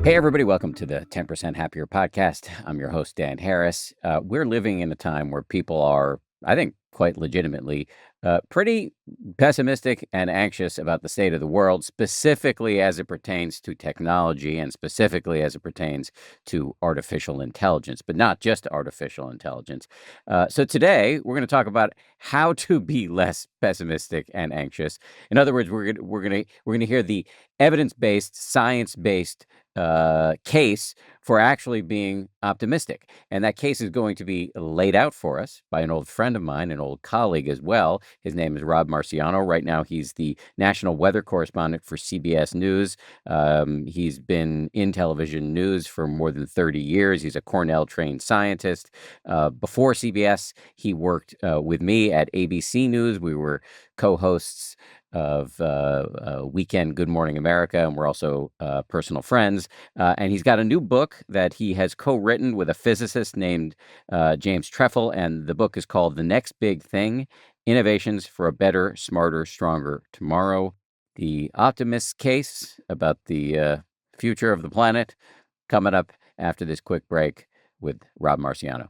Hey, everybody, welcome to the 10% Happier podcast. I'm your host, Dan Harris. We're living in a time where people are, I think, quite legitimately pretty pessimistic and anxious about the state of the world, specifically as it pertains to technology and specifically as it pertains to artificial intelligence, but not just artificial intelligence. So today, we're going to talk about how to be less pessimistic and anxious. In other words, we're gonna hear the evidence-based, science-based case for actually being optimistic. And that case is going to be laid out for us by an old friend of mine, an old colleague as well. His name is Rob Marciano. Right now, he's the national weather correspondent for CBS News. He's been in television news for more than 30 years. He's a Cornell-trained scientist. Before CBS, he worked with me at ABC News. We were co-hosts of Weekend Good Morning America, and we're also personal friends. And he's got a new book that he has co-written with a physicist named James Trefil, and the book is called The Next Big Thing: Innovations for a Better, Smarter, Stronger Tomorrow. The optimist's case about the future of the planet coming up after this quick break with Rob Marciano.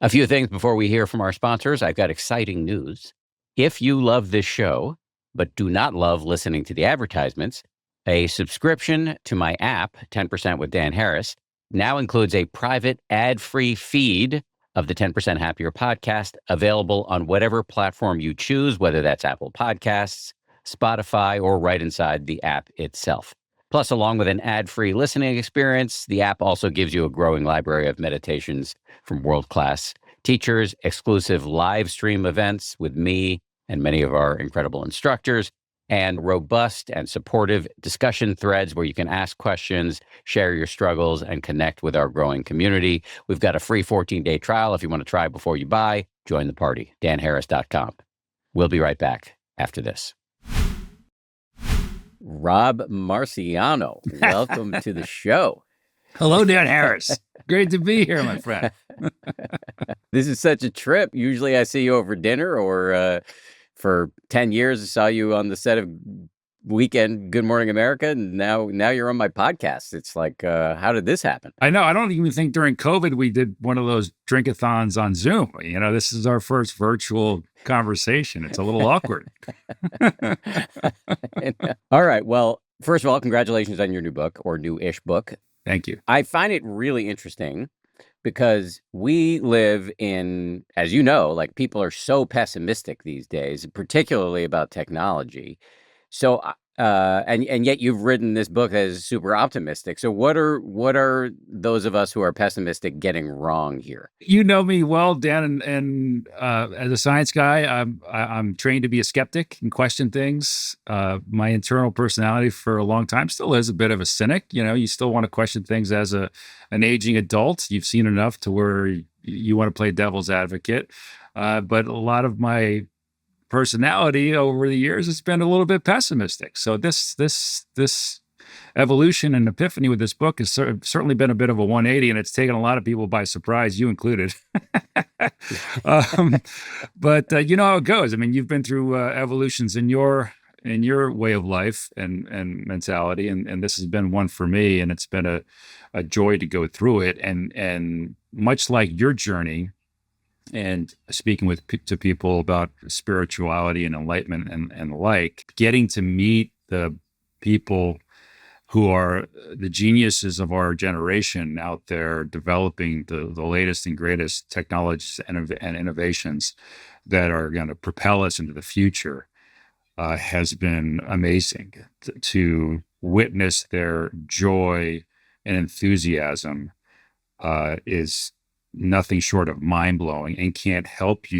A few things before we hear from our sponsors. I've got exciting news. If you love this show, but do not love listening to the advertisements, a subscription to my app, 10% with Dan Harris, now includes a private ad-free feed of the 10% Happier podcast, available on whatever platform you choose, whether that's Apple Podcasts, Spotify, or right inside the app itself. Plus, along with an ad-free listening experience, the app also gives you a growing library of meditations from world-class teachers, exclusive live stream events with me and many of our incredible instructors, and robust and supportive discussion threads where you can ask questions, share your struggles, and connect with our growing community. We've got a free 14-day trial if you want to try before you buy. Join the party, danharris.com. We'll be right back after this. Rob Marciano, welcome to the show. Hello, Dan Harris. Great to be here, my friend. This is such a trip. Usually I see you over dinner, or for 10 years I saw you on the set of Weekend Good Morning America, and now you're on my podcast. It's like, how did this happen? I know. I don't even think during COVID we did one of those drink-a-thons on Zoom. You know, this is our first virtual conversation. It's a little awkward. All right. Well, first of all, congratulations on your new book, or new-ish book. Thank you. I find it really interesting because we live in, as you know, like, people are so pessimistic these days, particularly about technology. So, and yet you've written this book that is super optimistic. So what are those of us who are pessimistic getting wrong here? You know me well, Dan, and as a science guy, I'm trained to be a skeptic and question things. My internal personality for a long time still is a bit of a cynic. You know, you still want to question things as an aging adult. You've seen enough to where you want to play devil's advocate. But a lot of my personality over the years has been a little bit pessimistic. So this evolution and epiphany with this book has certainly been a bit of a 180, and it's taken a lot of people by surprise, you included. But you know how it goes. I mean, you've been through evolutions in your way of life and mentality, and this has been one for me, and it's been a joy to go through it. And much like your journey, and speaking to people about spirituality and enlightenment and the like, getting to meet the people who are the geniuses of our generation out there developing the latest and greatest technologies and innovations that are going to propel us into the future has been amazing. To witness their joy and enthusiasm is nothing short of mind-blowing, and you can't help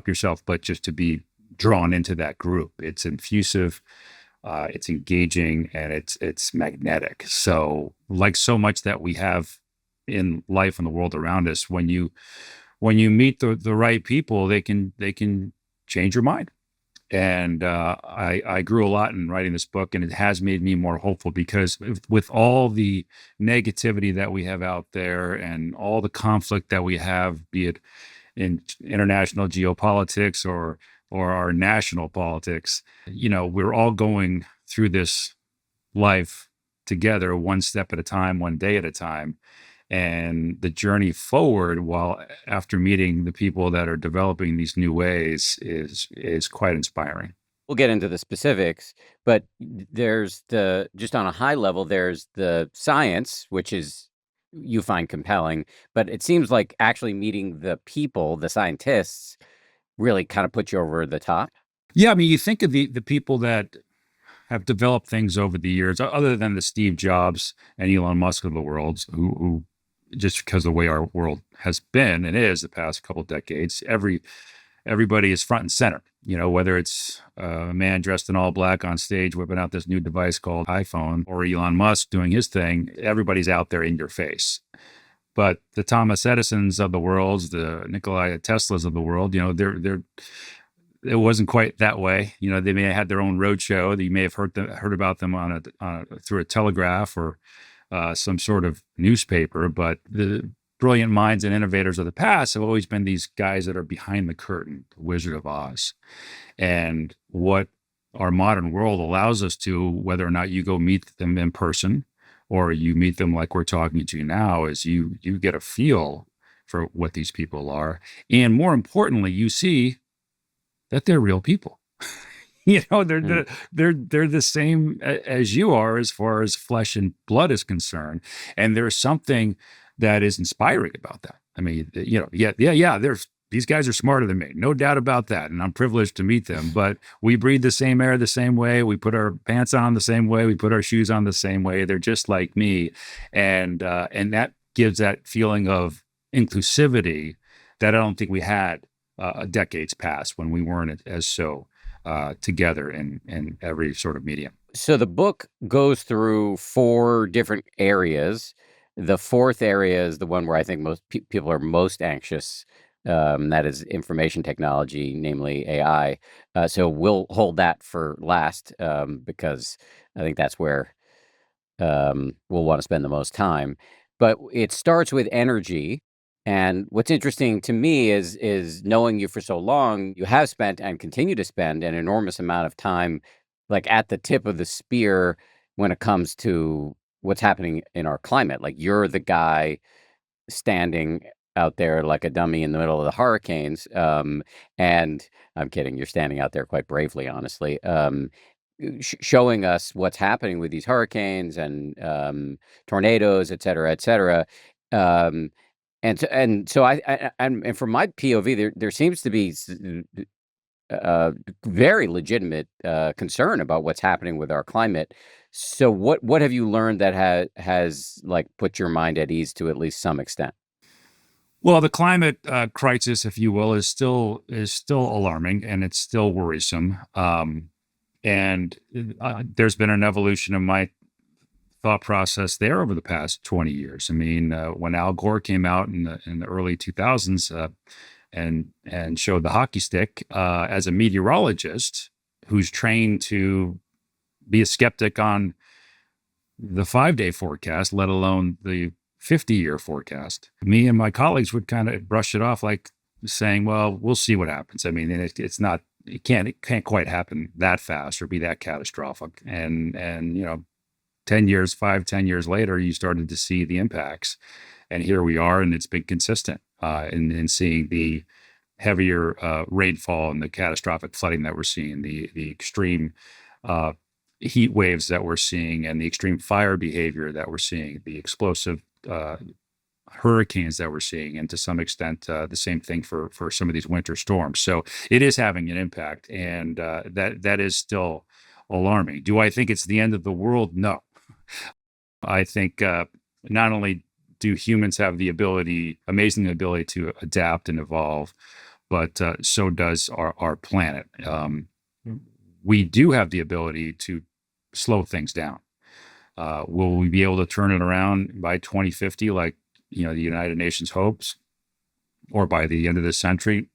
yourself but just to be drawn into that group. It's infusive, it's engaging, and it's magnetic. So, like so much that we have in life and the world around us, when you meet the right people, they can change your mind. And I grew a lot in writing this book, and it has made me more hopeful, because with all the negativity that we have out there and all the conflict that we have, be it in international geopolitics or our national politics, you know, we're all going through this life together, one step at a time, one day at a time. And the journey forward, while after meeting the people that are developing these new ways, is quite inspiring. We'll get into the specifics, but there's just on a high level, there's the science, which is you find compelling, but it seems like actually meeting the people, the scientists, really kind of put you over the top. Yeah, I mean, you think of the people that have developed things over the years, other than the Steve Jobs and Elon Musk of the world, who just because of the way our world has been and is the past couple of decades, everybody is front and center. Whether it's a man dressed in all black on stage whipping out this new device called iPhone, or Elon Musk doing his thing, everybody's out there in your face. But the Thomas Edisons of the world, the Nikola Teslas of the world, they're it wasn't quite that way. They may have had their own road show that you may have heard about them through a telegraph or some sort of newspaper. But the brilliant minds and innovators of the past have always been these guys that are behind the curtain, the Wizard of Oz. And what our modern world allows us to, whether or not you go meet them in person or you meet them like we're talking to now, is you get a feel for what these people are. And more importantly, you see that they're real people. They're the same as you are as far as flesh and blood is concerned. And there's something that is inspiring about that. I mean, these guys are smarter than me, no doubt about that. And I'm privileged to meet them, but we breathe the same air the same way. We put our pants on the same way. We put our shoes on the same way. They're just like me. And that gives that feeling of inclusivity that I don't think we had decades past when we weren't as so together in every sort of medium. So the book goes through 4 different areas. The 4th area is the one where I think most people are most anxious. That is information technology, namely AI. So we'll hold that for last because I think that's where we'll want to spend the most time. But it starts with energy. And what's interesting to me is knowing you for so long, you have spent and continue to spend an enormous amount of time like at the tip of the spear when it comes to what's happening in our climate. Like you're the guy standing out there like a dummy in the middle of the hurricanes. And I'm kidding, you're standing out there quite bravely, honestly. Showing us what's happening with these hurricanes and tornadoes, et cetera, et cetera. And so and from my POV, there seems to be very legitimate concern about what's happening with our climate. So what have you learned that has like put your mind at ease to at least some extent? Well, the climate crisis, if you will, is still alarming and it's still worrisome. And there's been an evolution of my thought process there over the past 20 years. I mean, when Al Gore came out in the early 2000s and showed the hockey stick as a meteorologist who's trained to be a skeptic on the 5-day forecast, let alone the 50-year forecast, me and my colleagues would kind of brush it off like saying, well, we'll see what happens. I mean, it can't quite happen that fast or be that catastrophic. And 10 years later, you started to see the impacts. And here we are, and it's been consistent in seeing the heavier rainfall and the catastrophic flooding that we're seeing, the extreme heat waves that we're seeing, and the extreme fire behavior that we're seeing, the explosive hurricanes that we're seeing, and to some extent, the same thing for some of these winter storms. So it is having an impact, and that is still alarming. Do I think it's the end of the world? No. I think not only do humans have the amazing ability to adapt and evolve, but so does our planet. We do have the ability to slow things down. Will we be able to turn it around by 2050, like the United Nations hopes, or by the end of this century?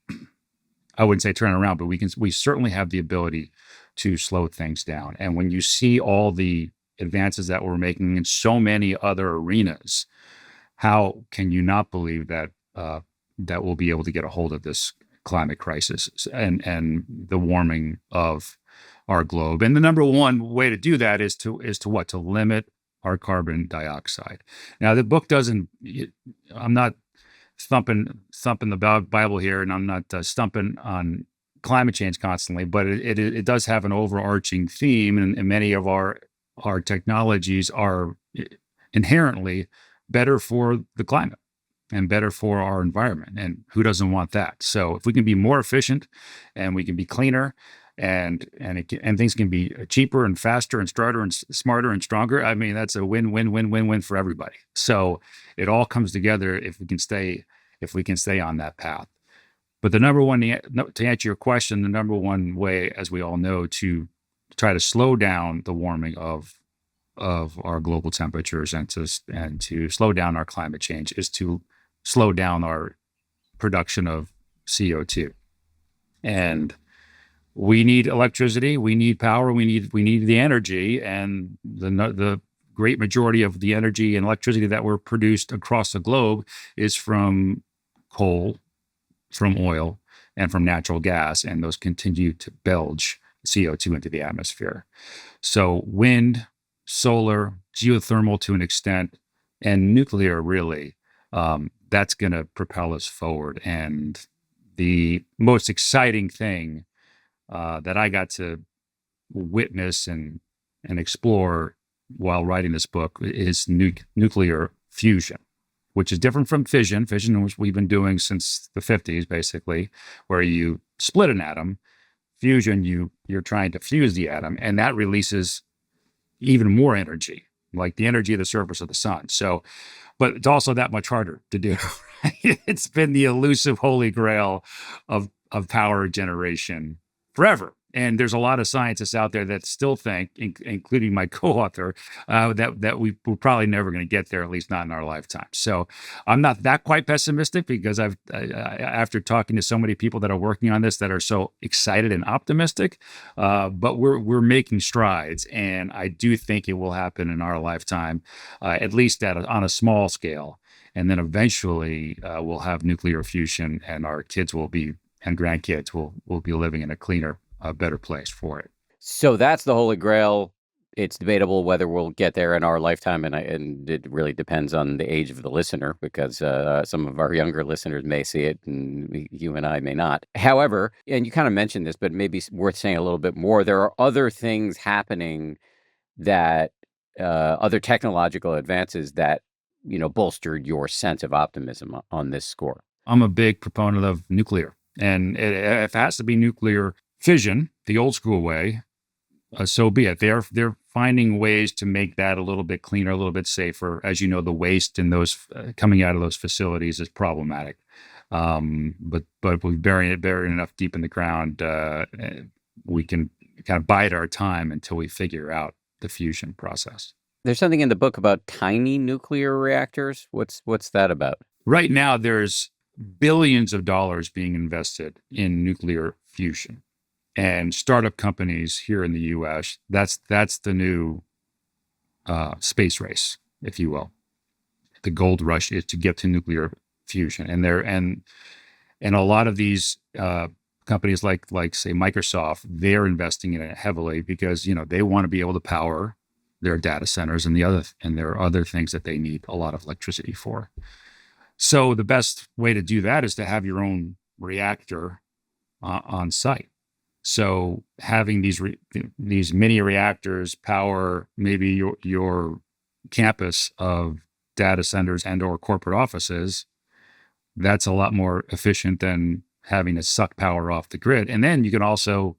I wouldn't say turn it around, but we certainly have the ability to slow things down. And when you see all the advances that we're making in so many other arenas, how can you not believe that that we'll be able to get a hold of this climate crisis and the warming of our globe? And the number one way to do that is to limit our carbon dioxide. Now, the book doesn't, I'm not thumping the Bible here, and I'm not stumping on climate change constantly, but it does have an overarching theme, and many of our technologies are inherently better for the climate and better for our environment. And who doesn't want that? So if we can be more efficient and we can be cleaner and things can be cheaper and faster and smarter and stronger, I mean, that's a win for everybody. So it all comes together if we can stay on that path. But the number one, to answer your question, the number one way, as we all know, to try to slow down the warming of our global temperatures and to slow down our climate change is to slow down our production of CO2. And we need electricity, we need power, we need the energy, and the great majority of the energy and electricity that were produced across the globe is from coal, from oil, and from natural gas, and those continue to belch CO2 into the atmosphere. So wind, solar, geothermal to an extent, and nuclear really, that's going to propel us forward. And the most exciting thing that I got to witness and explore while writing this book is nuclear fusion, which is different from fission. Fission, which we've been doing since the 50s, basically, where you split an atom. Fusion, you're trying to fuse the atom, and that releases even more energy, like the energy of the surface of the sun. So, but it's also that much harder to do. It's been the elusive holy grail of power generation forever. And there's a lot of scientists out there that still think, including my co-author, that we're probably never going to get there, at least not in our lifetime. So I'm not that quite pessimistic, because after talking to so many people that are working on this that are so excited and optimistic, but we're making strides, and I do think it will happen in our lifetime, at least on a small scale. And then eventually we'll have nuclear fusion, and our kids and grandkids will be living in a cleaner, a better place for it. So that's the holy grail. It's debatable whether we'll get there in our lifetime, and it really depends on the age of the listener, because some of our younger listeners may see it, and you and I may not. However, and you kind of mentioned this, but maybe it's worth saying a little bit more, there are other things happening that other technological advances that bolstered your sense of optimism on this score. I'm a big proponent of nuclear, and if it has to be nuclear fission, the old school way, so be it. They're finding ways to make that a little bit cleaner, a little bit safer. As you know, the waste in those coming out of those facilities is problematic. But we bury it enough deep in the ground, we can kind of bide our time until we figure out the fusion process. There's something in the book about tiny nuclear reactors. What's that about? Right now, there's billions of dollars being invested in nuclear fusion. And startup companies here in the U.S., that's the new space race, if you will. The gold rush is to get to nuclear fusion, and a lot of these companies, like say Microsoft, they're investing in it heavily because they want to be able to power their data centers and there are other things that they need a lot of electricity for. So the best way to do that is to have your own reactor on site. So having these mini reactors power maybe your campus of data centers and or corporate offices, that's a lot more efficient than having to suck power off the grid. And then you can also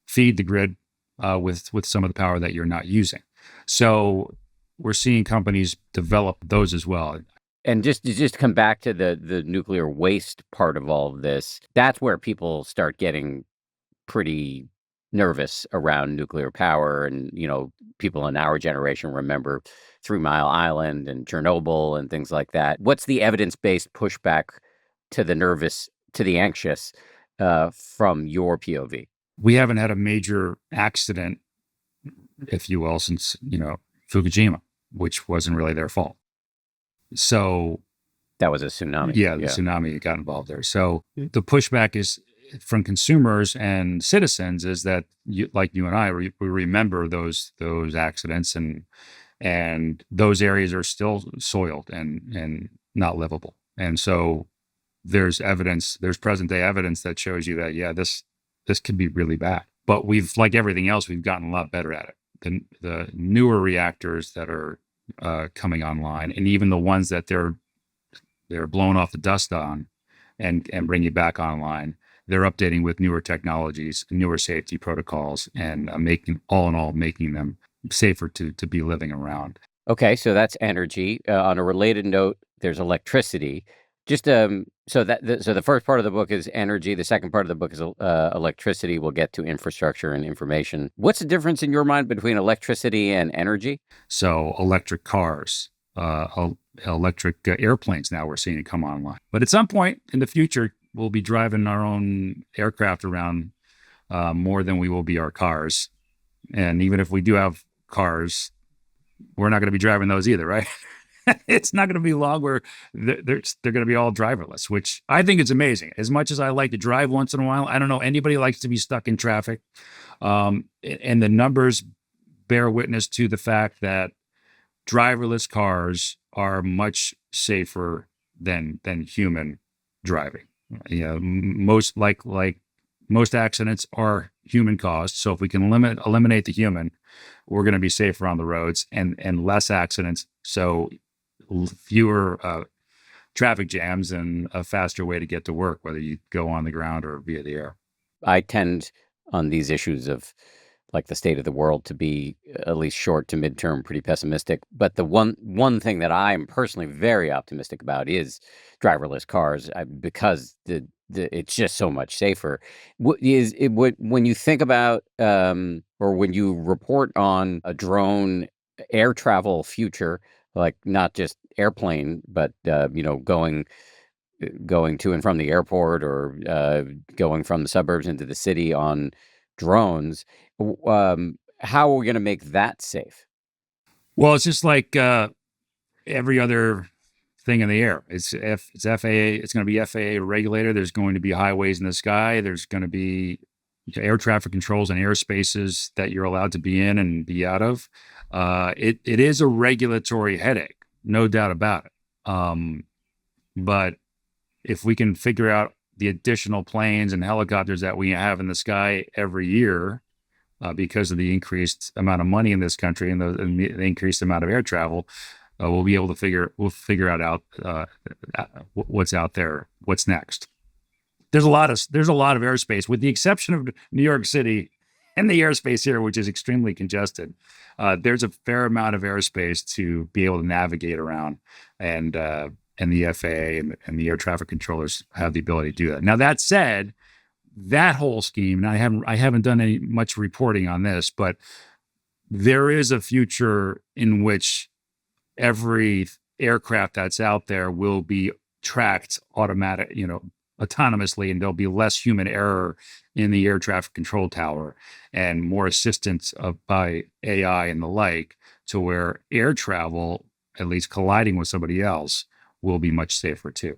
feed the grid with some of the power that you're not using. So we're seeing companies develop those as well. And just to come back to the nuclear waste part of all of this, that's where people start getting pretty nervous around nuclear power. And, people in our generation remember 3 Mile Island and Chernobyl and things like that. What's the evidence-based pushback to the anxious from your POV? We haven't had a major accident, if you will, since, Fukushima, which wasn't really their fault. So that was a tsunami. Yeah, the tsunami got involved there. So the pushback is from consumers and citizens is that, like you and I, we remember those accidents and and those areas are still soiled and not livable. And so there's present day evidence that shows you that, yeah, this could be really bad. But we've, like everything else, we've gotten a lot better at it. The newer reactors that are coming online, and even the ones that they're blowing off the dust on and bringing back online, they're updating with newer technologies, newer safety protocols, and making them safer to be living around. Okay, so that's energy. On a related note, there's electricity. Just so the first part of the book is energy. The second part of the book is electricity. We'll get to infrastructure and information. What's the difference in your mind between electricity and energy? So electric cars, electric airplanes. Now we're seeing it come online. But at some point in the future, we'll be driving our own aircraft around more than we will be our cars. And even if we do have cars, we're not going to be driving those either, right? It's not going to be long where they're going to be all driverless, which I think is amazing. As much as I like to drive once in a while, I don't know anybody likes to be stuck in traffic. And the numbers bear witness to the fact that driverless cars are much safer than human driving. You know, most accidents are human caused. So if we can eliminate the human, we're going to be safer on the roads and less accidents. So fewer traffic jams and a faster way to get to work, whether you go on the ground or via the air. I tend on these issues of like the state of the world to be at least short to midterm pretty pessimistic. But the one thing that I'm personally very optimistic about is driverless cars because it's just so much safer. When you think about or when you report on a drone air travel future, like not just airplane, but going to and from the airport or going from the suburbs into the city on drones, how are we going to make that safe? Well, it's just like every other thing in the air. It's FAA. It's going to be FAA regulated. There's going to be highways in the sky. There's going to be air traffic controls and airspaces that you're allowed to be in and be out of. It is a regulatory headache, no doubt about it. But if we can figure out the additional planes and helicopters that we have in the sky every year, because of the increased amount of money in this country and the increased amount of air travel, we'll be able to figure out what's out there, what's next. There's a lot of airspace, with the exception of New York City and the airspace here, which is extremely congested. There's a fair amount of airspace to be able to navigate around, and the FAA and the air traffic controllers have the ability to do that. Now, that said, that whole scheme, and I haven't done much reporting on this, but there is a future in which every aircraft that's out there will be tracked autonomously, and there'll be less human error in the air traffic control tower and more assistance by AI and the like, to where air travel, at least colliding with somebody else, will be much safer too.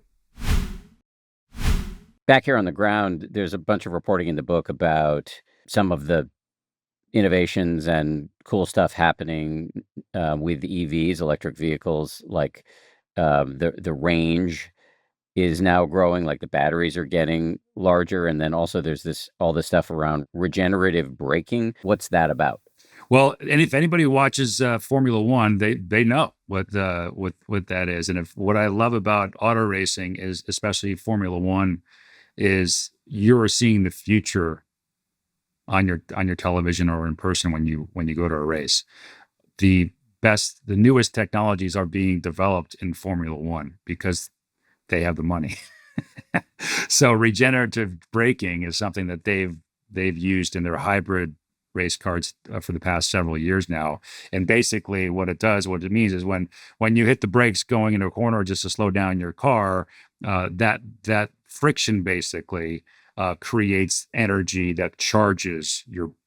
Back here on the ground, there's a bunch of reporting in the book about some of the innovations and cool stuff happening with EVs, electric vehicles. Like the range is now growing, like the batteries are getting larger, and then also there's all this stuff around regenerative braking. What's that about? Well, and if anybody watches Formula One, they know what that is. And what I love about auto racing is, especially Formula One, is you're seeing the future on your television or in person when you go to a race. The newest technologies are being developed in Formula One because they have the money. So regenerative braking is something that they've used in their hybrid race cars for the past several years now. And basically what it means is when you hit the brakes going into a corner just to slow down your car, that friction basically creates energy that charges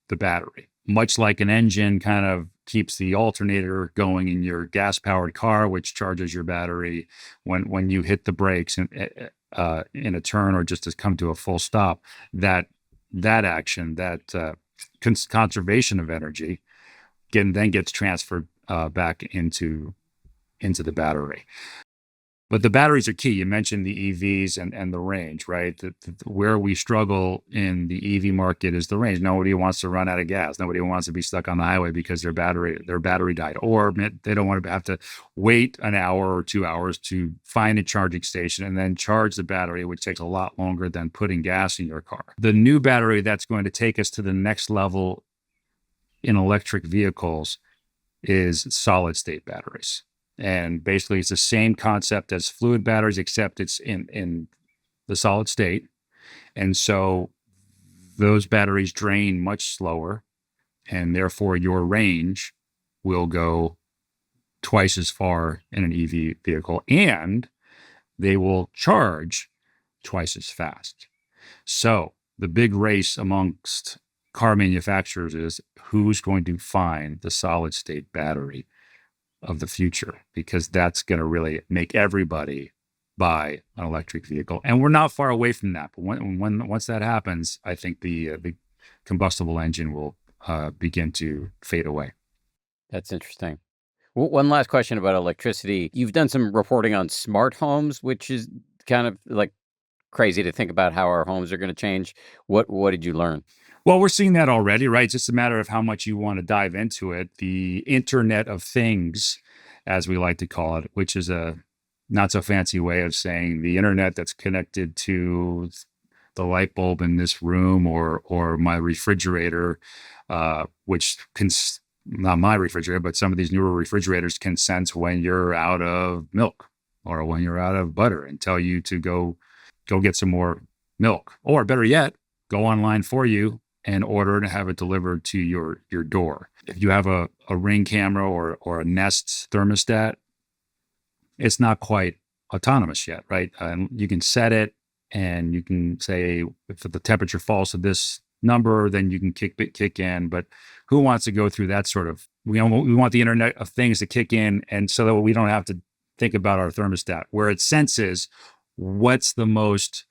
the battery. Much like an engine kind of keeps the alternator going in your gas-powered car, which charges your battery. When you hit the brakes in a turn or just to come to a full stop, that action, that conservation of energy, then gets transferred back into the battery. But the batteries are key. You mentioned the EVs and the range, right? Where we struggle in the EV market is the range. Nobody wants to run out of gas. Nobody wants to be stuck on the highway because their battery died, or they don't want to have to wait an hour or 2 hours to find a charging station and then charge the battery, which takes a lot longer than putting gas in your car. The new battery that's going to take us to the next level in electric vehicles is solid state batteries. And basically, it's the same concept as fluid batteries, except it's in the solid state. And so those batteries drain much slower, and therefore your range will go twice as far in an EV vehicle, and they will charge twice as fast. So the big race amongst car manufacturers is who's going to find the solid state battery of the future, because that's going to really make everybody buy an electric vehicle. And we're not far away from that. But once that happens, I think the combustible engine will begin to fade away. That's interesting. One last question about electricity. You've done some reporting on smart homes, which is kind of like crazy to think about how our homes are going to change. What did you learn? Well, we're seeing that already, right? It's just a matter of how much you want to dive into it. The Internet of Things, as we like to call it, which is a not so fancy way of saying the internet that's connected to the light bulb in this room, or my refrigerator, which can, not my refrigerator, but some of these newer refrigerators can sense when you're out of milk or when you're out of butter and tell you to go get some more milk, or better yet, go online for you and order and have it delivered to your door. If you have a Ring camera or a Nest thermostat, it's not quite autonomous yet, right? And you can set it, and you can say if the temperature falls to this number, then you can kick in. But who wants to go through that sort of? We want the Internet of Things to kick in, and so that we don't have to think about our thermostat, where it senses what's the most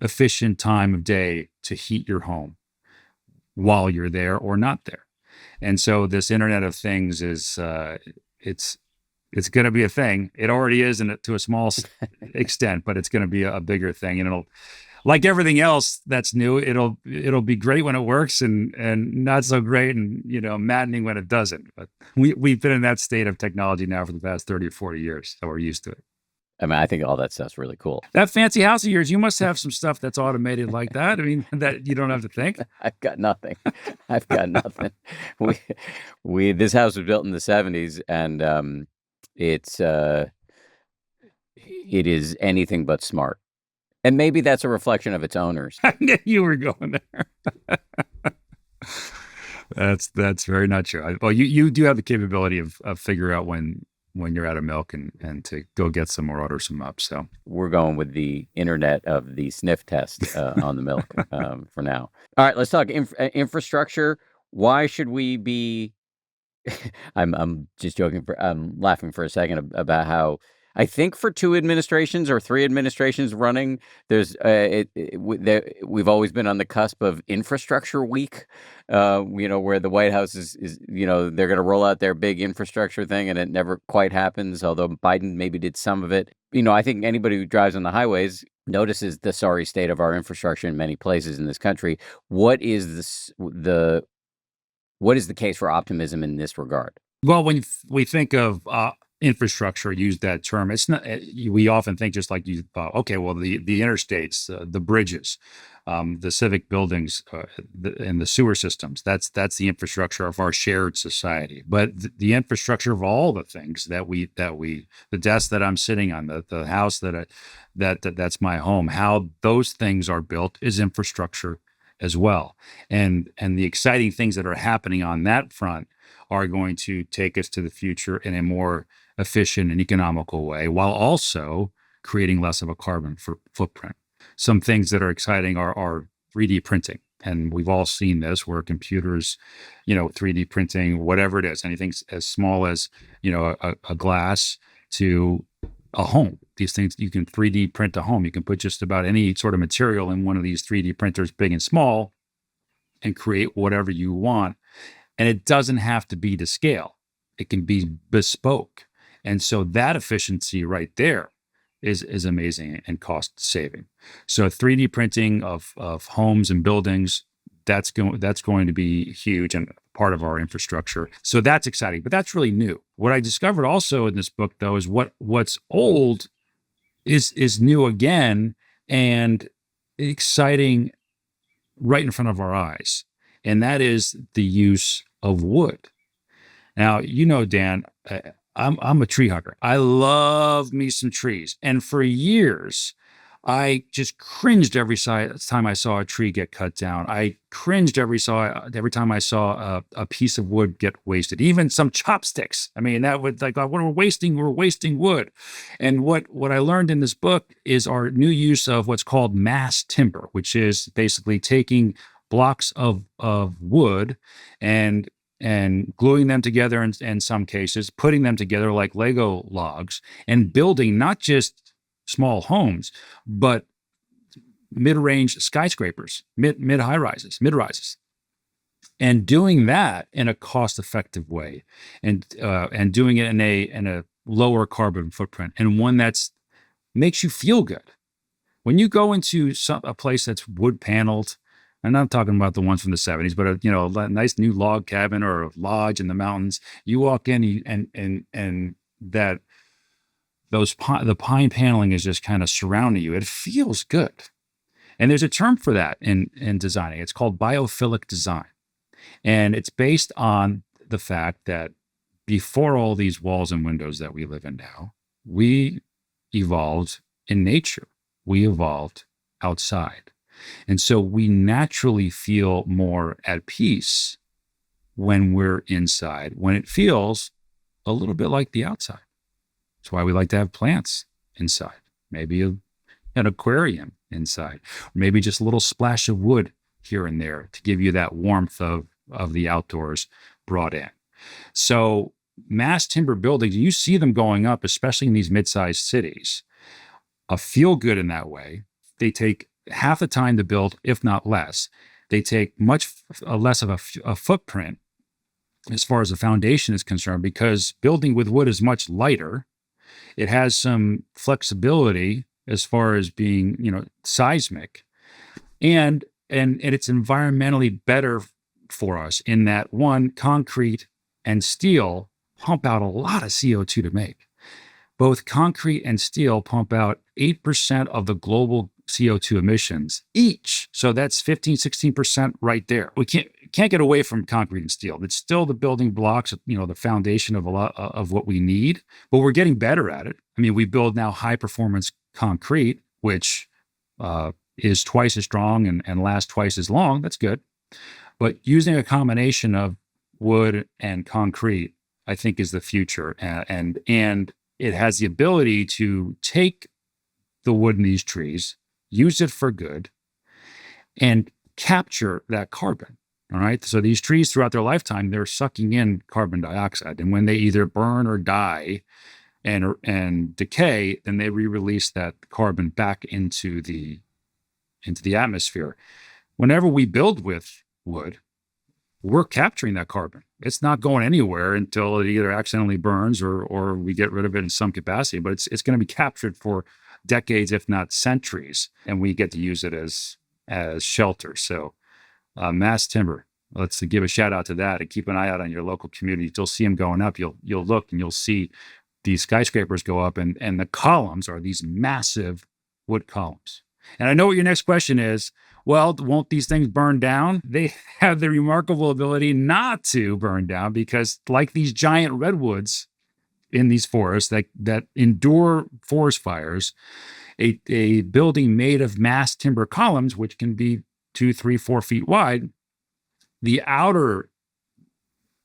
efficient time of day to heat your home while you're there or not there. And so this Internet of Things is it's going to be a thing. It already is to a small extent, but it's going to be a bigger thing. And it'll, like everything else that's new, it'll be great when it works, and not so great and maddening when it doesn't. But we've been in that state of technology now for the past 30 or 40 years, so we're used to it. I mean, I think all that stuff's really cool. That fancy house of yours, you must have some stuff that's automated like that. I mean, that you don't have to think. I've got nothing. I've got nothing. This house was built in the 70s, and it is anything but smart. And maybe that's a reflection of its owners. I knew you were going there. That's very not true. Well, you do have the capability of figure out when you're out of milk and to go get some or order some up. So we're going with the Internet of the sniff test on the milk for now. All right, let's talk infrastructure. Why should we be? I'm just joking. I'm laughing for a second about how I think for 2 administrations or 3 administrations running, there's we've always been on the cusp of infrastructure week, where the White House is they're going to roll out their big infrastructure thing, and it never quite happens, although Biden maybe did some of it. I think anybody who drives on the highways notices the sorry state of our infrastructure in many places in this country. What is the case for optimism in this regard? Well, when we think of infrastructure, use that term, it's not. We often think just like you thought. Okay, well, the interstates, the bridges, the civic buildings, and the sewer systems. That's the infrastructure of our shared society. But the infrastructure of all the things the desk that I'm sitting on, the house that's my home, how those things are built is infrastructure as well. And the exciting things that are happening on that front are going to take us to the future in a more efficient and economical way, while also creating less of a carbon footprint. Some things that are exciting are 3D printing. And we've all seen this, where computers, 3D printing, whatever it is, anything as small as, a glass to a home. These things, you can 3D print a home. You can put just about any sort of material in one of these 3D printers, big and small, and create whatever you want. And it doesn't have to be to scale. It can be bespoke. And so that efficiency right there is amazing and cost saving. So 3D printing of homes and buildings, that's going to be huge and part of our infrastructure. So that's exciting, but that's really new. What I discovered also in this book, though, is what's old is new again and exciting right in front of our eyes. And that is the use of wood. Now, Dan, I'm a tree hugger. I love me some trees. And for years, I just cringed every time I saw a tree get cut down. I cringed every time I saw a piece of wood get wasted, even some chopsticks. I mean, that would we're wasting wood. And what I learned in this book is our new use of what's called mass timber, which is basically taking blocks of wood and gluing them together in some cases, putting them together like Lego logs, and building not just small homes, but mid-range skyscrapers, mid-high rises, mid-rises, and doing that in a cost-effective way, and doing it in a lower carbon footprint, and one that's makes you feel good. When you go into a place that's wood paneled, I'm not talking about the ones from the 70s, but a nice new log cabin or a lodge in the mountains. You walk in and that the pine paneling is just kind of surrounding you. It feels good. And there's a term for that in designing. It's called biophilic design. And it's based on the fact that before all these walls and windows that we live in now, we evolved in nature. We evolved outside. And so we naturally feel more at peace when we're inside, when it feels a little bit like the outside. That's why we like to have plants inside, maybe an aquarium inside, or maybe just a little splash of wood here and there to give you that warmth of the outdoors brought in. So mass timber buildings, you see them going up, especially in these mid-sized cities, feel good in that way. They take half the time to build, if not less. They take much less of a footprint as far as the foundation is concerned, because building with wood is much lighter. It has some flexibility as far as being, seismic, and it's environmentally better for us in that, one, concrete and steel pump out a lot of CO2 to make. Both concrete and steel pump out 8% of the global CO2 emissions each. So that's 16% right there. We can't get away from concrete and steel. It's still the building blocks, the foundation of a lot of what we need, but we're getting better at it. I mean, we build now high performance concrete, which is twice as strong and lasts twice as long. That's good. But using a combination of wood and concrete, I think, is the future. And it has the ability to take the wood in these trees, use it for good, and capture that carbon. All right. So these trees throughout their lifetime, they're sucking in carbon dioxide. And when they either burn or die and decay, then they re-release that carbon back into the atmosphere. Whenever we build with wood, we're capturing that carbon. It's not going anywhere until it either accidentally burns or we get rid of it in some capacity, but it's going to be captured for decades, if not centuries, and we get to use it as shelter. So mass timber, let's give a shout out to that, and keep an eye out on your local community. You'll see them going up. You'll look and you'll see these skyscrapers go up, and the columns are these massive wood columns. And I know what your next question is. Well, won't these things burn down? They have the remarkable ability not to burn down, because like these giant redwoods in these forests that endure forest fires, a building made of mass timber columns, which can be 2, 3, 4 feet wide, the outer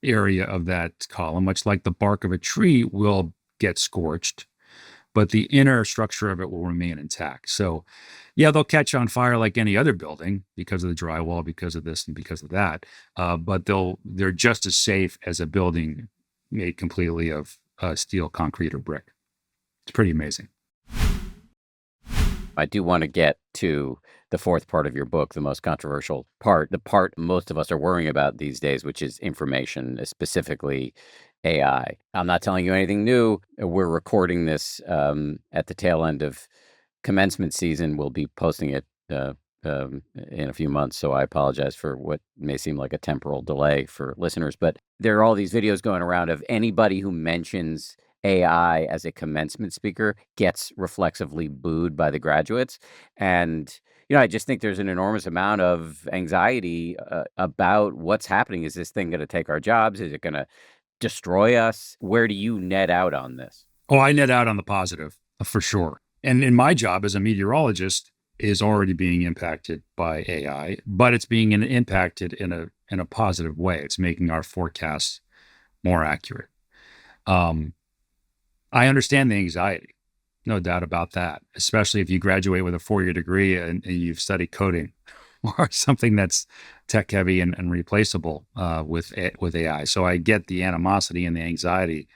area of that column, much like the bark of a tree, will get scorched, but the inner structure of it will remain intact. So yeah, they'll catch on fire like any other building because of the drywall, because of this and because of that. But they're just as safe as a building made completely of steel, concrete, or brick. It's pretty amazing. I do want to get to the fourth part of your book, the most controversial part, the part most of us are worrying about these days, which is information, specifically AI. I'm not telling you anything new. We're recording this at the tail end of commencement season. We'll be posting it in a few months, so I apologize for what may seem like a temporal delay for listeners. But there are all these videos going around of anybody who mentions AI as a commencement speaker gets reflexively booed by the graduates. And, I just think there's an enormous amount of anxiety about what's happening. Is this thing going to take our jobs? Is it going to destroy us? Where do you net out on this? Oh, I net out on the positive for sure. And in my job as a meteorologist is already being impacted by AI, but it's being impacted in a positive way. It's making our forecasts more accurate. I understand the anxiety, no doubt about that, especially if you graduate with a 4-year degree and you've studied coding or something that's tech heavy and replaceable with AI. So I get the animosity and the anxiety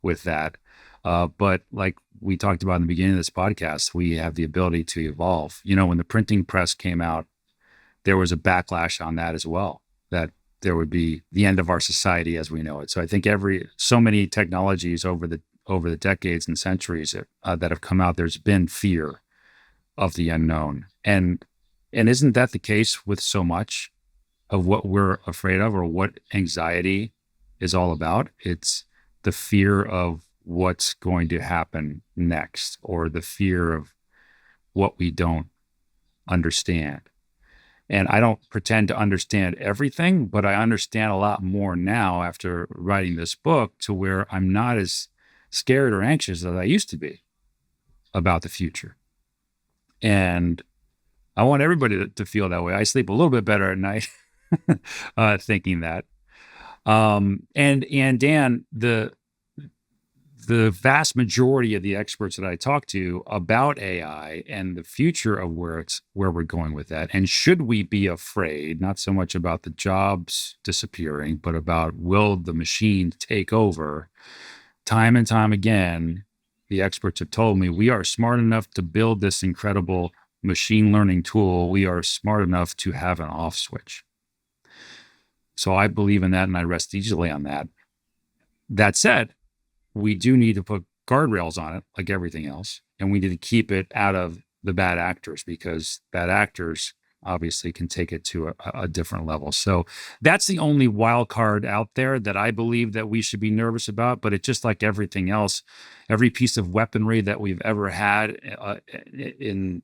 with that. But like we talked about in the beginning of this podcast, we have the ability to evolve. When the printing press came out, there was a backlash on that as well, that there would be the end of our society as we know it. So I think so many technologies over the decades and centuries that have come out, there's been fear of the unknown. And isn't that the case with so much of what we're afraid of or what anxiety is all about? It's the fear of what's going to happen next, or the fear of what we don't understand. And I don't pretend to understand everything, but I understand a lot more now after writing this book, to where I'm not as scared or anxious as I used to be about the future. And I want everybody to feel that way. I sleep a little bit better at night thinking that. And Dan, the vast majority of the experts that I talk to about AI and the future of where we're going with that, and should we be afraid, not so much about the jobs disappearing, but about will the machine take over? Time and time again, the experts have told me we are smart enough to build this incredible machine learning tool. We are smart enough to have an off switch. So I believe in that, and I rest easily on that. That said, we do need to put guardrails on it, like everything else, and we need to keep it out of the bad actors, because bad actors obviously can take it to a different level. So that's the only wild card out there that I believe that we should be nervous about. But it's just like everything else, every piece of weaponry that we've ever had in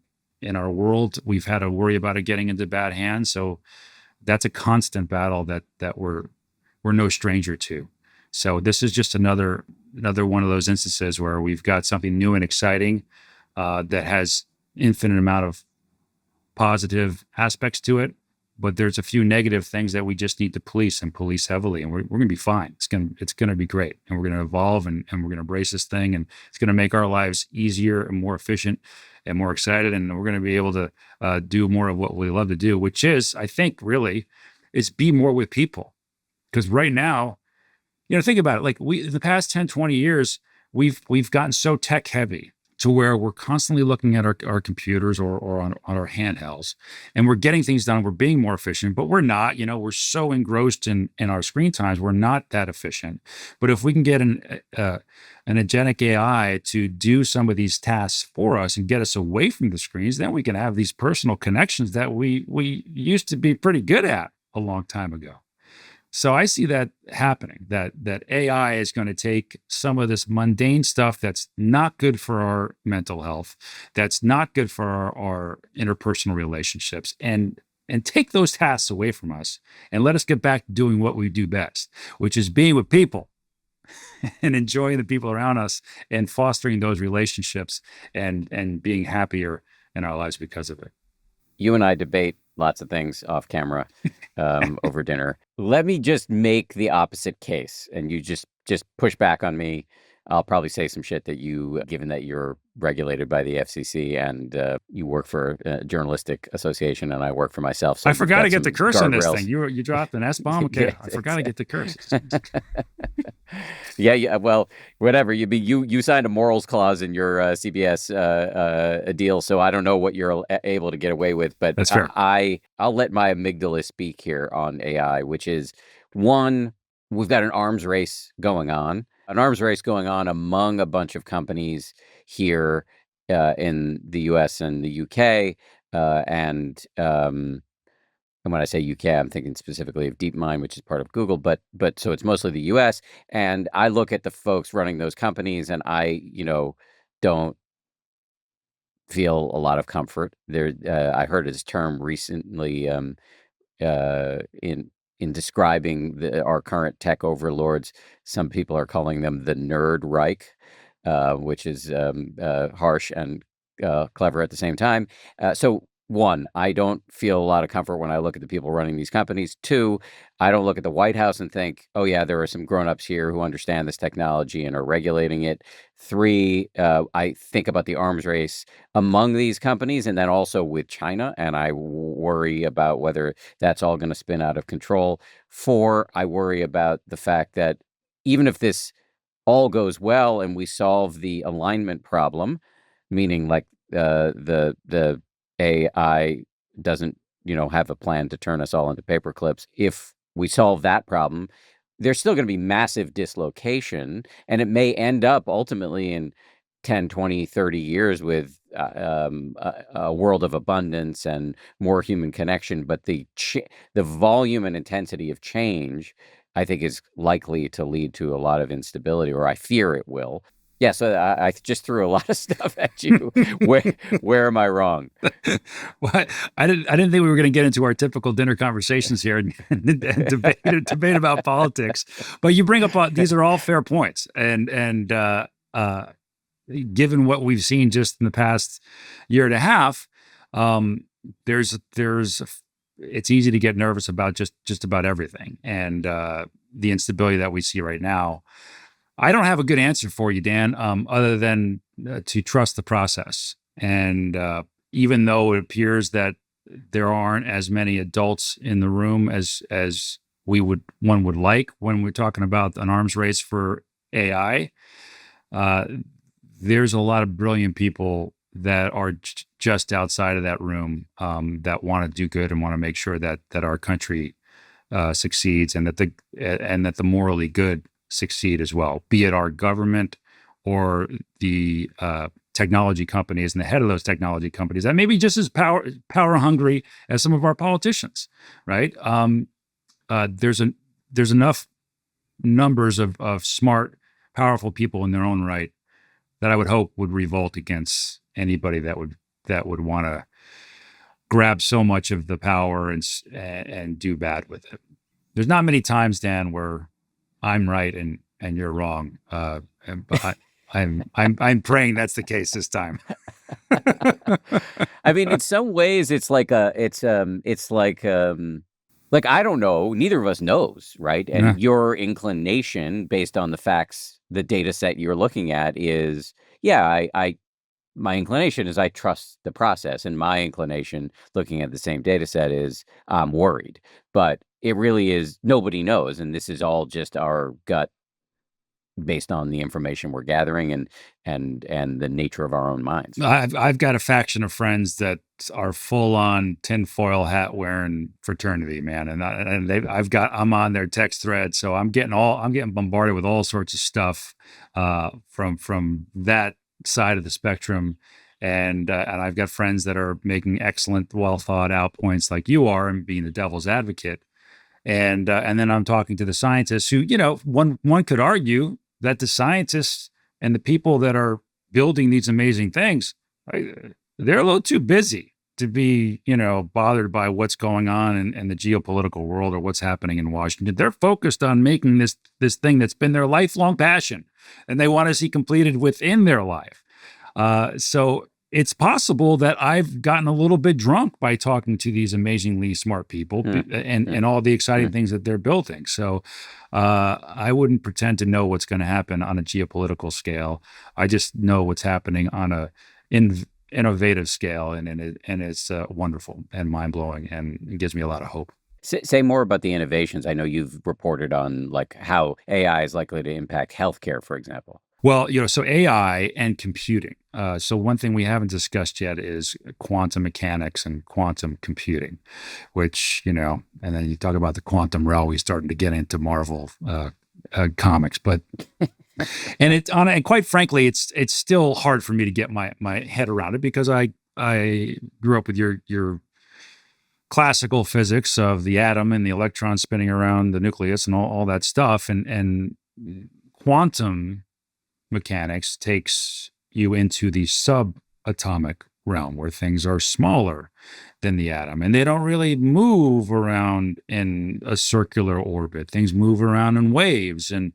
our world, we've had to worry about it getting into bad hands. So that's a constant battle that we're no stranger to. So this is just another one of those instances where we've got something new and exciting that has infinite amount of positive aspects to it, but there's a few negative things that we just need to police heavily, and we're going to be fine. It's going to be great, and we're going to evolve, and we're going to embrace this thing, and it's going to make our lives easier and more efficient and more excited, and we're going to be able to do more of what we love to do, which is, I think, really, is be more with people. Because right now, think about it. Like in the past 10, 20 years, we've gotten so tech heavy to where we're constantly looking at our computers or on our handhelds, and we're getting things done. We're being more efficient, but we're not. We're so engrossed in our screen times, we're not that efficient. But if we can get an agentic AI to do some of these tasks for us and get us away from the screens, then we can have these personal connections that we used to be pretty good at a long time ago. So I see that happening, that AI is going to take some of this mundane stuff that's not good for our mental health, that's not good for our interpersonal relationships, and take those tasks away from us and let us get back to doing what we do best, which is being with people and enjoying the people around us and fostering those relationships and being happier in our lives because of it. You and I debate lots of things off camera over dinner. Let me just make the opposite case, and you just push back on me. I'll probably say some shit that given that you're regulated by the FCC and you work for a journalistic association and I work for myself. So I forgot to get the curse on this guardrails. thing. You dropped an S-bomb? Okay, I forgot to get the curse. Yeah. Well, whatever. You signed a morals clause in your CBS deal, so I don't know what you're able to get away with. But That's fair. I'll let my amygdala speak here on AI, which is one. we've got an arms race going on among a bunch of companies here in the US and the UK. And when I say UK, I'm thinking specifically of DeepMind, which is part of Google, but so it's mostly the US. And I look at the folks running those companies, and don't feel a lot of comfort. I heard his term recently, in describing our current tech overlords. Some people are calling them the nerd Reich, which is harsh and clever at the same time. So one, I don't feel a lot of comfort when I look at the people running these companies. Two, I don't look at the White House and think, oh yeah, there are some grown-ups here who understand this technology and are regulating it. Three, I think about the arms race among these companies, and then also with China, and I worry about whether that's all going to spin out of control. Four, I worry about the fact that even if this all goes well and we solve the alignment problem, meaning like the AI doesn't have a plan to turn us all into paper clips. If we solve that problem, there's still going to be massive dislocation, and it may end up ultimately in 10, 20, 30 years with a world of abundance and more human connection. But the volume and intensity of change, I think, is likely to lead to a lot of instability, or I fear it will. Yeah, so I just threw a lot of stuff at you. Where am I wrong? Well, I didn't think we were going to get into our typical dinner conversations here and debate about politics. But you bring up these are all fair points, and given what we've seen just in the past year and a half, there's it's easy to get nervous about just about everything, and the instability that we see right now. I don't have a good answer for you, Dan, other than to trust the process. And even though it appears that there aren't as many adults in the room as one would like when we're talking about an arms race for AI, there's a lot of brilliant people that are just outside of that room, that want to do good and want to make sure that our country succeeds, and that the morally good succeed as well, be it our government or the technology companies and the head of those technology companies that may be just as power hungry as some of our politicians, right? There's enough numbers of smart, powerful people in their own right that I would hope would revolt against anybody that would want to grab so much of the power and do bad with it. There's not many times, Dan, where I'm right and you're wrong. But I'm praying that's the case this time. I mean, in some ways, it's like I don't know. Neither of us knows, right? And Yeah. your inclination, based on the facts, the data set you're looking at, is my inclination is I trust the process, and my inclination, looking at the same data set, is I'm worried. But it really is nobody knows, and this is all just our gut based on the information we're gathering and the nature of our own minds. I've got a faction of friends that are full on tinfoil hat wearing fraternity, man, and I'm on their text thread, so I'm getting bombarded with all sorts of stuff from that side of the spectrum, and I've got friends that are making excellent, well thought out points like you are, and being the devil's advocate, and then I'm talking to the scientists who, one could argue that the scientists and the people that are building these amazing things, they're a little too busy to be, bothered by what's going on in the geopolitical world or what's happening in Washington. They're focused on making this thing that's been their lifelong passion, and they want to see completed within their life. So it's possible that I've gotten a little bit drunk by talking to these amazingly smart people and all the exciting things that they're building. So I wouldn't pretend to know what's going to happen on a geopolitical scale. I just know what's happening on a innovative scale, and it's wonderful and mind-blowing, and it gives me a lot of hope. Say more about the innovations. I know you've reported on like how AI is likely to impact healthcare, for example. Well, so AI and computing. So one thing we haven't discussed yet is quantum mechanics and quantum computing, which, and then you talk about the quantum realm, we're starting to get into Marvel comics, but and quite frankly, it's still hard for me to get my head around it because I grew up with your classical physics of the atom and the electron spinning around the nucleus and all that stuff, and quantum mechanics takes you into the subatomic realm where things are smaller than the atom and they don't really move around in a circular orbit. Things move around in waves, and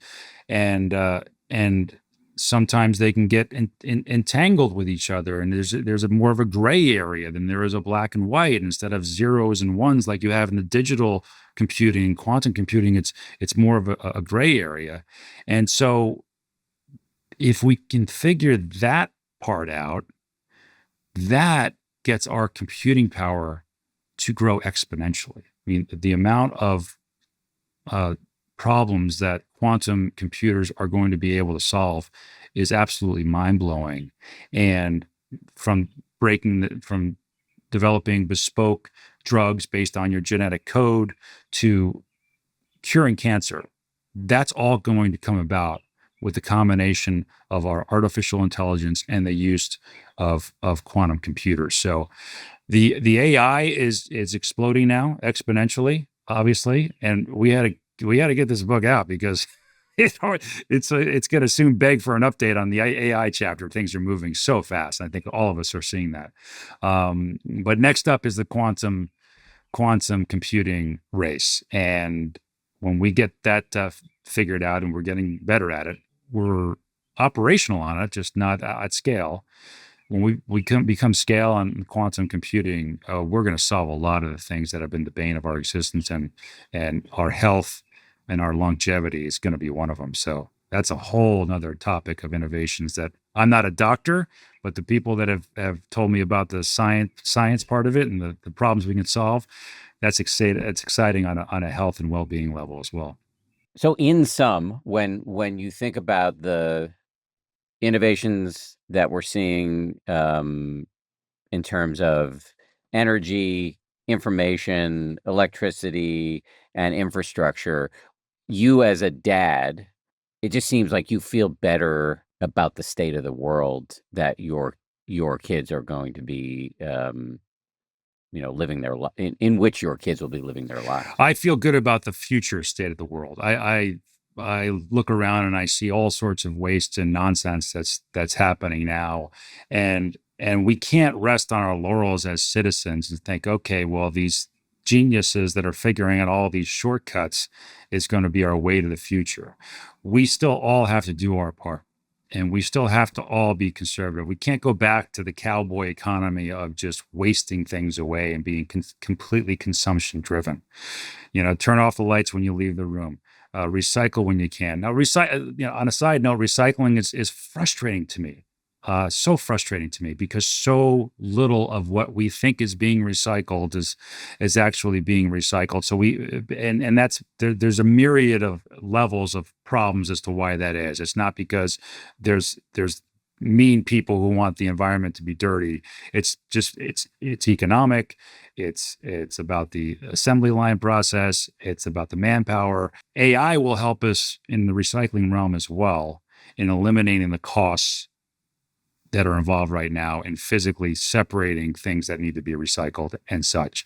sometimes they can get entangled with each other, and there's a more of a gray area than there is a black and white. Instead of zeros and ones like you have in the digital computing, quantum computing, it's more of a gray area. And so if we can figure that part out, that gets our computing power to grow exponentially. I mean, the amount of problems that quantum computers are going to be able to solve is absolutely mind-blowing. And from from developing bespoke drugs based on your genetic code to curing cancer, that's all going to come about with the combination of our artificial intelligence and the use of quantum computers. So the AI is exploding now exponentially, obviously, and we had to get this book out because it's going to soon beg for an update on the AI chapter. Things are moving so fast. I think all of us are seeing that. But next up is the quantum computing race, and when we get that figured out and we're getting better at it, we're operational on it, just not at scale. When we can become scale on quantum computing, we're going to solve a lot of the things that have been the bane of our existence, and our health and our longevity is going to be one of them. So that's a whole nother topic of innovations that I'm not a doctor, but the people that have told me about the science part of it and the problems we can solve, that's exciting. It's exciting on a health and well-being level as well. So in sum, when you think about the innovations that we're seeing in terms of energy, information, electricity, and infrastructure, you as a dad, it just seems like you feel better about the state of the world that your kids are going to be living their life, in which your kids will be living their lives. I feel good about the future state of the world. I look around and I see all sorts of waste and nonsense that's happening now, and we can't rest on our laurels as citizens and think, okay, well, these geniuses that are figuring out all these shortcuts is going to be our way to the future. We still all have to do our part. And we still have to all be conservative. We can't go back to the cowboy economy of just wasting things away and being completely consumption driven. Turn off the lights when you leave the room. Recycle when you can. Now, on a side note, recycling is frustrating to me. So frustrating to me because so little of what we think is being recycled is actually being recycled. So and that's there's a myriad of levels of problems as to why that is. It's not because there's mean people who want the environment to be dirty. It's just it's economic. It's about the assembly line process. It's about the manpower. AI will help us in the recycling realm as well in eliminating the costs that are involved right now in physically separating things that need to be recycled and such.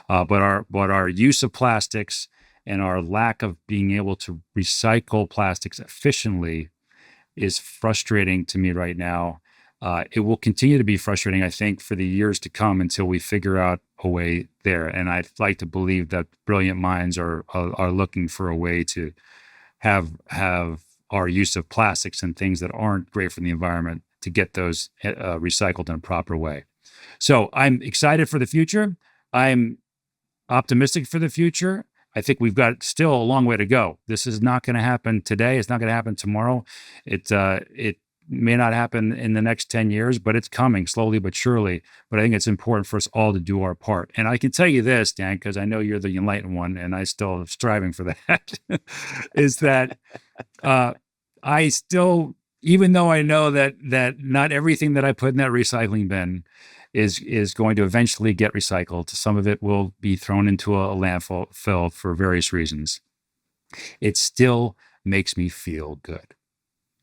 But our use of plastics and our lack of being able to recycle plastics efficiently is frustrating to me right now. It will continue to be frustrating, I think, for the years to come until we figure out a way there. And I'd like to believe that brilliant minds are looking for a way to have our use of plastics and things that aren't great for the environment to get those recycled in a proper way. So I'm excited for the future. I'm optimistic for the future. I think we've got still a long way to go. This is not going to happen today. It's not going to happen tomorrow. It may not happen in the next 10 years, but it's coming slowly but surely. But I think it's important for us all to do our part. And I can tell you this, Dan, because I know you're the enlightened one, and I still am striving for that, is that I still even though I know that not everything that I put in that recycling bin is going to eventually get recycled. Some of it will be thrown into a landfill for various reasons. It still makes me feel good.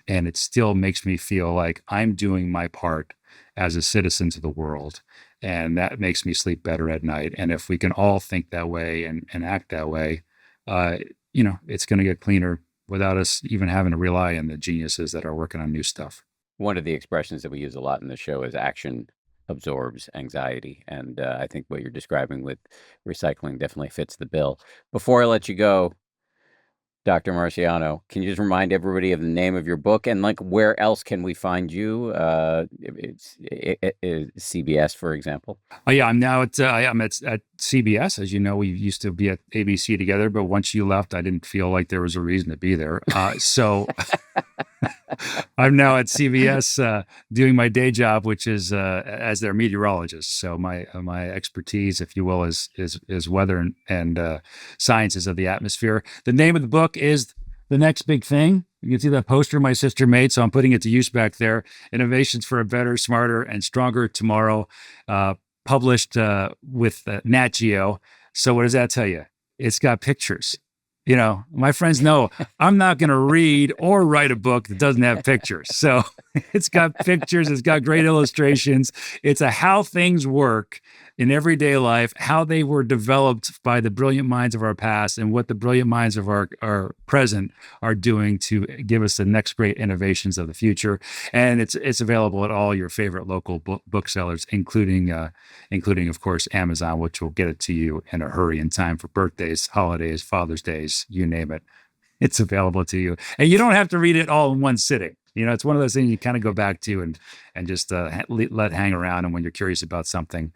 And it still makes me feel like I'm doing my part as a citizen to the world. And that makes me sleep better at night. And if we can all think that way and act that way, it's going to get cleaner without us even having to rely on the geniuses that are working on new stuff. One of the expressions that we use a lot in the show is action absorbs anxiety. And I think what you're describing with recycling definitely fits the bill. Before I let you go, Dr. Marciano, can you just remind everybody of the name of your book and like where else can we find you? It's CBS, for example. Oh yeah, I'm now at CBS. As you know, we used to be at ABC together, but once you left, I didn't feel like there was a reason to be there. So I'm now at CBS doing my day job, which is as their meteorologist. So my expertise, if you will, is weather and sciences of the atmosphere. The name of the book is The Next Big Thing. You can see that poster my sister made, so I'm putting it to use back there. Innovations for a Better, Smarter, and Stronger Tomorrow, published with Nat Geo. So what does that tell you? It's got pictures. My friends know I'm not going to read or write a book that doesn't have pictures. So it's got pictures. It's got great illustrations. It's a how things work in everyday life, how they were developed by the brilliant minds of our past and what the brilliant minds of our present are doing to give us the next great innovations of the future. And it's available at all your favorite local booksellers, including, of course, Amazon, which will get it to you in a hurry in time for birthdays, holidays, Father's Days, you name it. It's available to you. And you don't have to read it all in one sitting. It's one of those things you kind of go back to and just let hang around. And when you're curious about something,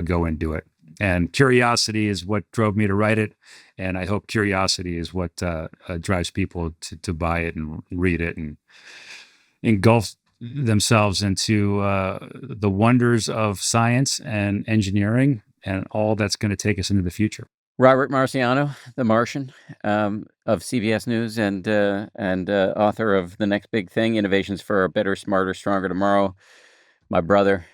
go and do it. And curiosity is what drove me to write it. And I hope curiosity is what drives people to buy it and read it and engulf themselves into the wonders of science and engineering and all that's going to take us into the future. Robert Marciano, the Martian, of CBS News and author of The Next Big Thing, Innovations for a Better, Smarter, Stronger Tomorrow. My brother,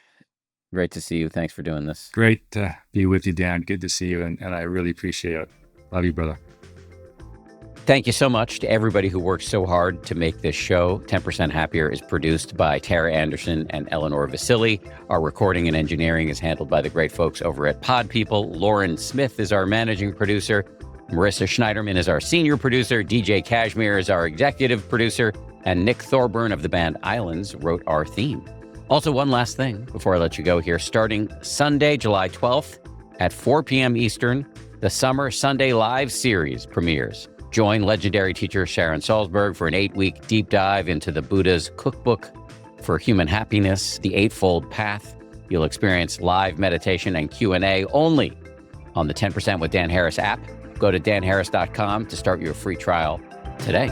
great to see you. Thanks for doing this. Great to be with you, Dan. Good to see you, and I really appreciate it. Love you, brother. Thank you so much to everybody who worked so hard to make this show. 10% Happier is produced by Tara Anderson and Eleanor Vasili. Our recording and engineering is handled by the great folks over at Pod People. Lauren Smith is our managing producer. Marissa Schneiderman is our senior producer. DJ Kashmir is our executive producer. And Nick Thorburn of the band Islands wrote our theme. Also, one last thing before I let you go here. Starting Sunday, July 12th at 4 p.m. Eastern, the Summer Sunday Live series premieres. Join legendary teacher Sharon Salzberg for an 8-week deep dive into the Buddha's cookbook for human happiness, The Eightfold Path. You'll experience live meditation and Q&A only on the 10% with Dan Harris app. Go to danharris.com to start your free trial today.